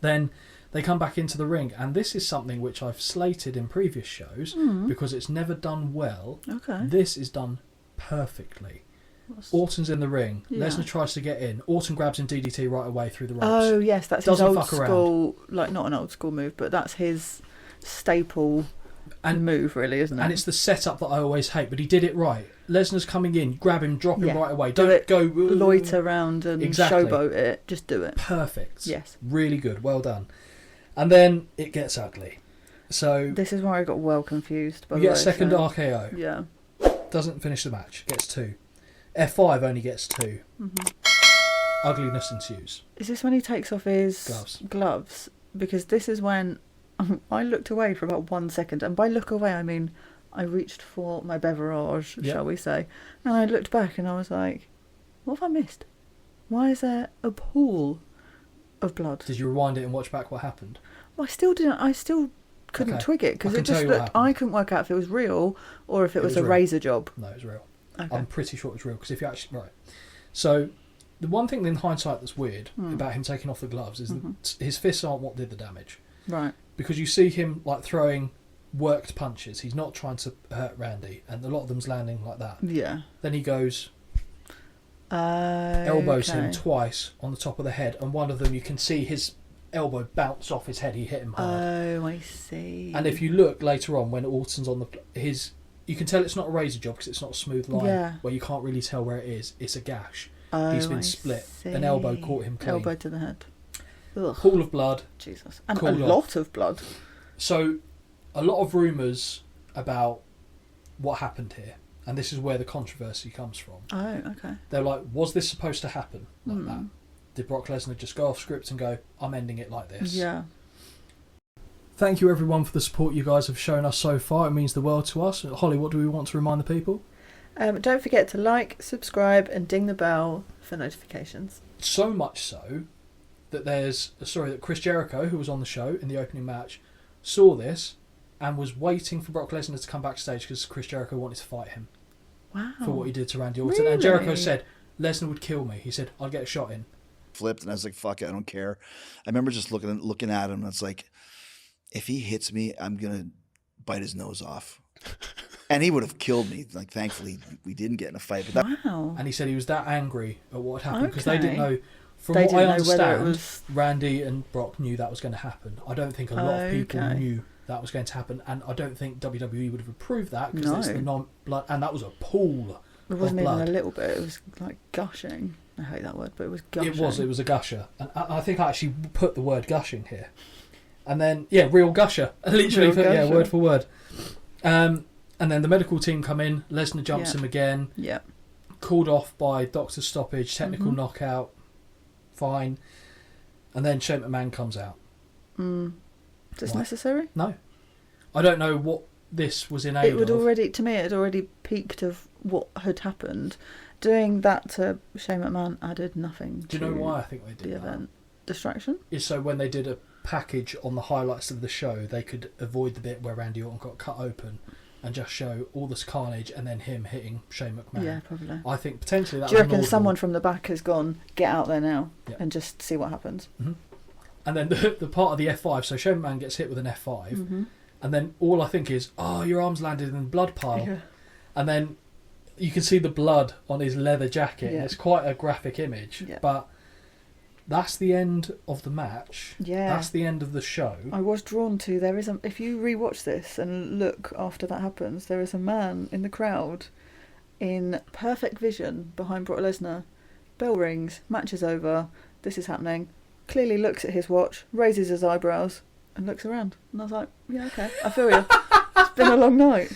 Then they come back into the ring, and this is something which I've slated in previous shows because it's never done well. Okay. This is done perfectly. Orton's in the ring. Yeah. Lesnar tries to get in. Orton grabs him DDT right away through the ropes. Oh, yes, that's Doesn't his old fuck around. school, like not an old school move, but that's his staple move, really, isn't it? And it's the setup that I always hate, but he did it right. Lesnar's coming in, grab him, drop him right away. Don't go loiter around and showboat it. Just do it. Perfect. Yes. Really good. Well done. And then it gets ugly. So this is where I got well confused. By you the get way, a second RKO. Yeah. Doesn't finish the match. Gets 2. F5 only gets 2. Ugliness ensues. Is this when he takes off his gloves? Because this is when I looked away for about 1 second, and by look away I mean I reached for my beverage, shall we say, and I looked back and I was like, what have I missed? Why is there a pool of blood? Did you rewind it and watch back what happened? Well, I still couldn't twig it, because it just looked, I couldn't work out if it was real or if it was a razor job. No, it was real. Okay. I'm pretty sure it was real, because if you actually... Right. So, the one thing in hindsight that's weird about him taking off the gloves is that his fists aren't what did the damage. Right. Because you see him like throwing worked punches. He's not trying to hurt Randy, and a lot of them's landing like that. Yeah. Then he goes... elbows him twice on the top of the head, and one of them you can see his elbow bounce off his head. He hit him hard. Oh, I see. And if you look later on when Orton's on you can tell it's not a razor job because it's not a smooth line where you can't really tell where it is. It's a gash. He's been split. An elbow caught him clean. Elbow to the head. Ugh. Pool of blood. Jesus. And a lot of blood. So, a lot of rumours about what happened here. And this is where the controversy comes from. Oh, okay. They're like, was this supposed to happen like that? Did Brock Lesnar just go off script and go, I'm ending it like this? Yeah. Thank you everyone for the support you guys have shown us so far. It means the world to us. Holly, what do we want to remind the people? Don't forget to like, subscribe and ding the bell for notifications. So much so that that ChrisJericho, who was on the show in the opening match, saw this and was waiting for Brock Lesnar to come backstage because ChrisJericho wanted to fight him. Wow. For what he did to Randy Orton. Really? And Jericho said, Lesnar would kill me. He said, I'd get a shot in. Flipped, and I was like, fuck it, I don't care. I remember just looking at him, and it's like, if he hits me, I'm going to bite his nose off. And he would have killed me. Like, thankfully, we didn't get in a fight. But wow. And he said he was that angry at what happened because they didn't know. From what I understand, Randy and Brock knew that was going to happen. I don't think a lot of people knew that was going to happen, and I don't think WWE would have approved that because it's the non-blood, and that was a pool. It wasn't even a little bit. It was like gushing. I hate that word, but it was gushing. It was a gusher, and I think I actually put the word gushing here, and then real gusher, literally, word for word. And then the medical team come in. Lesnar jumps him again. Yeah. Called off by doctor's stoppage, technical knockout. Fine. And then Shane McMahon comes out. Is this necessary? No. I don't know what this was in aid of. To me, it had already peaked of what had happened. Doing that to Shane McMahon added nothing to Do you know why I think they did the that? event. Distraction? Is so when they did a package on the highlights of the show, they could avoid the bit where Randy Orton got cut open and just show all this carnage and then him hitting Shane McMahon. Yeah, probably. I think potentially that. Do you reckon someone from the back has gone, get out there now and just see what happens? Mm-hmm. And then the part of the F5, so Shane McMahon gets hit with an F5, and then all I think is, your arm's landed in the blood pile, and then you can see the blood on his leather jacket. And it's quite a graphic image, but that's the end of the match. Yeah, that's the end of the show. I was drawn to if you rewatch this and look after that happens, there is a man in the crowd in perfect vision behind Brock Lesnar. Bell rings, match is over. This is happening. Clearly looks at his watch, raises his eyebrows, and looks around. And I was like, yeah, okay, I feel you. It's been a long night.